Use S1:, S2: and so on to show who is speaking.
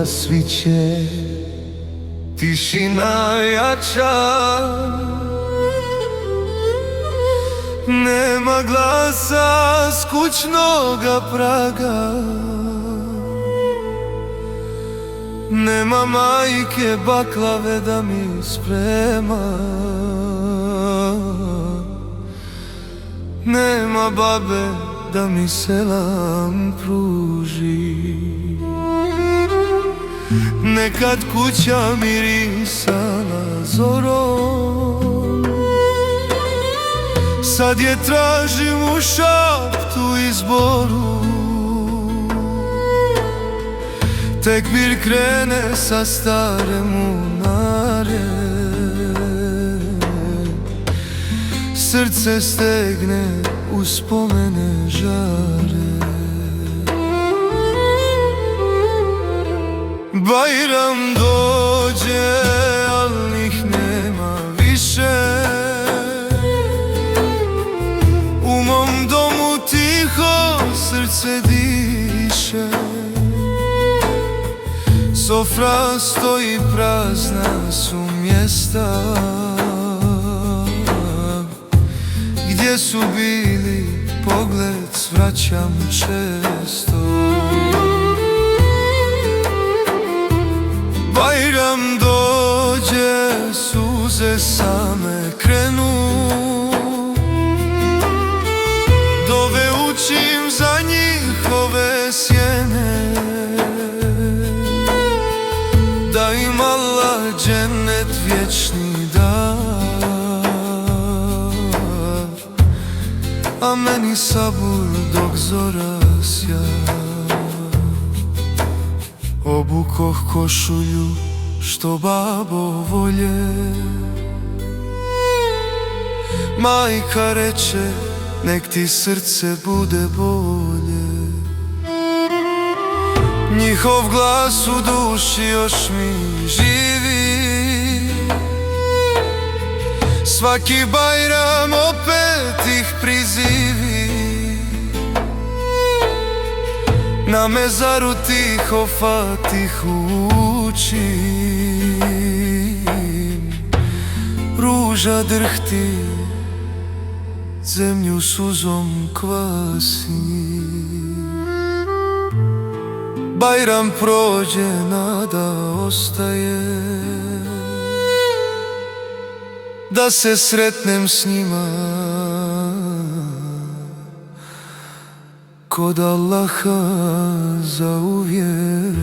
S1: za sviće, tišina jača, nema glasa s kućnoga praga, nema majke baklave da mi sprema, nema babe da mi selam pruži. Nekad kuća mirisala zorom, sad je tražim u šaptu i zboru. Tek bir krene sa stare munare, srce stegne uspomene žare. Bajram dođe, al njih nema više. U mom domu tiho srce diše, sofra stoji prazna su mjesta gdje su bili, pogled svraćam često. Bajram dođe, suze same krenu, dove učim za njihove sjene, da im Allah džennet vječni da, a meni sabur dok zora sja. Obukoh košulju što babo volje, majka reče nek ti srce bude bolje. Njihov glas u duši još mi živi, svaki Bajram opet ih prizivi. Na mezaru tiho Fatihu učim, ruža drhti, zemlju suzom kvasi. Bajram prođe, nada ostaje, da se sretnem s njima kod Allaha zauvijek.